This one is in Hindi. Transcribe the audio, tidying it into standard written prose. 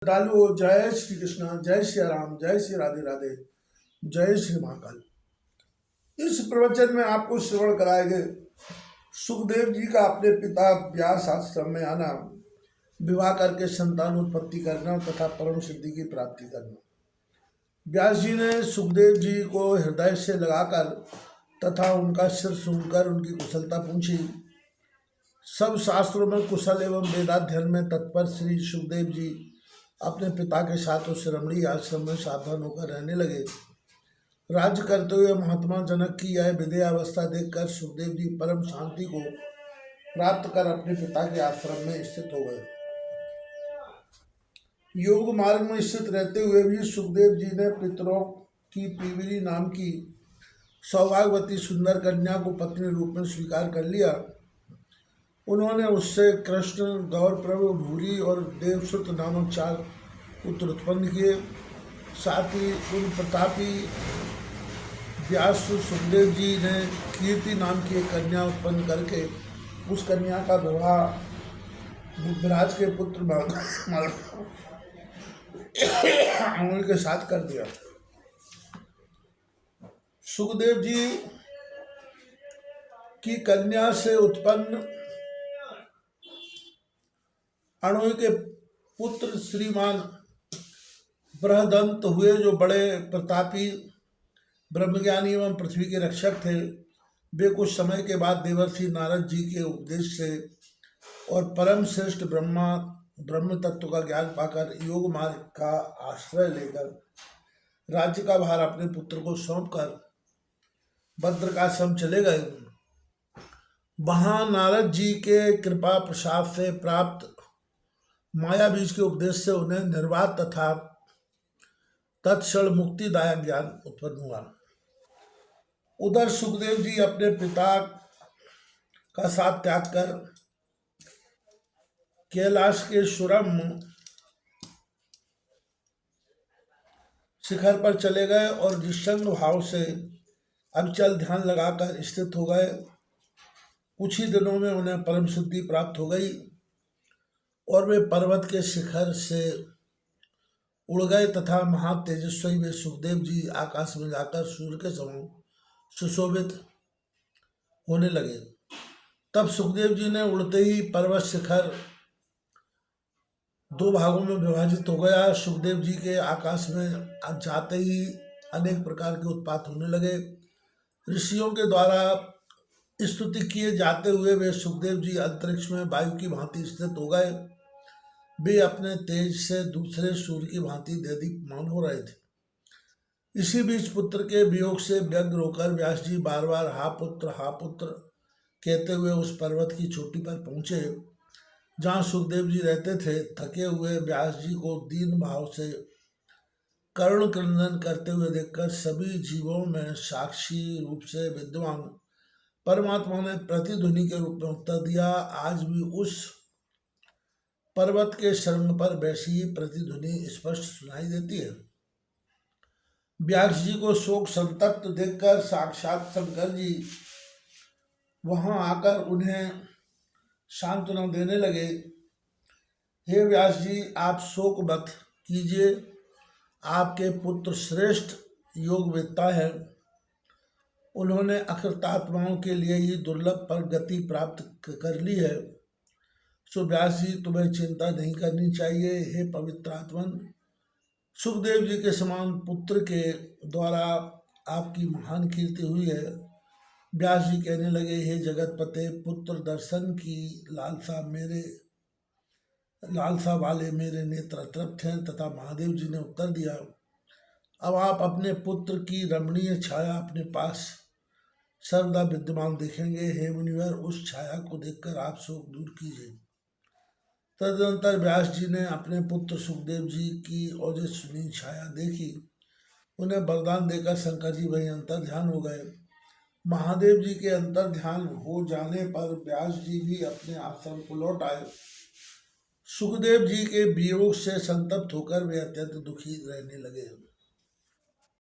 डालो। जय श्री कृष्ण, जय श्री राम, जय श्री राधे राधे, जय श्री महाकाल। इस प्रवचन में आपको श्रवण कराएंगे सुखदेव जी का अपने पिता व्यास आश्रम में आना, विवाह करके संतान उत्पत्ति करना तथा परम सिद्धि की प्राप्ति करना। व्यास जी ने सुखदेव जी को हृदय से लगाकर तथा उनका सिर सुनकर उनकी कुशलता पूछी। सब शास्त्रों में कुशल एवं वेदाध्ययन में तत्पर श्री सुखदेव जी अपने पिता के साथ उस रमणीय आश्रम में सावधान होकर रहने लगे। राज्य करते हुए महात्मा जनक की यह विदेहावस्था देखकर सुखदेव जी परम शांति को प्राप्त कर अपने पिता के आश्रम में स्थित हो गए। योग मार्ग में स्थित रहते हुए भी सुखदेव जी ने पितरों की पीवली नाम की सौभाग्यवती सुंदर कन्या को पत्नी रूप में स्वीकार कर लिया। उन्होंने उससे कृष्ण, गौरप्रभु, भूरी और देवसुत नामक 4 पुत्र उत्पन्न किए। साथ ही उन प्रतापी व्यास सुखदेव जी ने कीर्ति नाम की एक कन्या उत्पन्न करके उस कन्या का विवाह बुद्धराज के पुत्र अंगुल के साथ कर दिया। सुखदेव जी की कन्या से उत्पन्न अणु के पुत्र श्रीमान बृहदंत हुए, जो बड़े प्रतापी ब्रह्मज्ञानी एवं पृथ्वी के रक्षक थे। वे कुछ समय के बाद देवर्षि नारद जी के उपदेश से और परम श्रेष्ठ ब्रह्म तत्व का ज्ञान पाकर योग मार्ग का आश्रय लेकर राज्य का भार अपने पुत्र को सौंपकर बद्रिकाश्रम चले गए। वहां नारद जी के कृपा प्रसाद से प्राप्त माया बीज के उपदेश से उन्हें निर्वात तथा तत्क्षण मुक्तिदायक ज्ञान उत्पन्न हुआ। उधर सुखदेव जी अपने पिता का साथ त्याग कर कैलाश के सुरम शिखर पर चले गए और निस्संग भाव से अविचल ध्यान लगाकर स्थित हो गए। कुछ ही दिनों में उन्हें परम सिद्धि प्राप्त हो गई और वे पर्वत के शिखर से उड़ गए तथा महातेजस्वी वे सुखदेव जी आकाश में जाकर सूर्य के समान सुशोभित होने लगे। तब सुखदेव जी ने उड़ते ही पर्वत शिखर 2 भागों में विभाजित हो गया। सुखदेव जी के आकाश में जाते ही अनेक प्रकार के उत्पात होने लगे। ऋषियों के द्वारा स्तुति किए जाते हुए वे सुखदेव जी अंतरिक्ष में वायु की भांति स्थित हो गए। वे अपने तेज से दूसरे सूर्य की भांति देदीप्यमान हो रहे थे। इसी बीच पुत्र के वियोग से व्यग्र होकर व्यास जी बार बार हा पुत्र कहते हुए उस पर्वत की चोटी पर पहुंचे जहां सुखदेव जी रहते थे। थके हुए व्यास जी को दीन भाव से करुण क्रंदन करते हुए देखकर सभी जीवों में साक्षी रूप से विद्यमान परमात्मा ने प्रतिध्वनि के रूप में उत्तर दिया। आज भी उस पर्वत के शृंग पर वैसी ही प्रतिध्वनि स्पष्ट सुनाई देती है। व्यास जी को शोक संतप्त देखकर साक्षात शंकर जी वहां आकर उन्हें सांत्वना देने लगे। हे व्यास जी, आप शोक मत कीजिए, आपके पुत्र श्रेष्ठ योगवेत्ता है। उन्होंने अकृतात्माओं के लिए ही दुर्लभ पर गति प्राप्त कर ली है। सो व्यास जी, तुम्हें चिंता नहीं करनी चाहिए। हे पवित्र आत्मन, सुखदेव जी के समान पुत्र के द्वारा आपकी महान कीर्ति हुई है। व्यास जी कहने लगे, हे जगतपते, पुत्र दर्शन की लालसा वाले मेरे नेत्र तृप्त हैं। तथा महादेव जी ने उत्तर दिया, अब आप अपने पुत्र की रमणीय छाया अपने पास सर्वदा विद्यमान देखेंगे। हे मुनिवर, उस छाया को देखकर आप शोक दूर कीजिए। तदनंतर व्यास जी ने अपने पुत्र सुखदेव जी की ओजस्विनी छाया देखी। उन्हें वरदान देकर शंकर जी वहीं अंतर ध्यान हो गए। महादेव जी के अंतर ध्यान हो जाने पर व्यास जी भी अपने आश्रम को लौट आए। सुखदेव जी के वियोग से संतप्त होकर वे अत्यंत दुखी रहने लगे।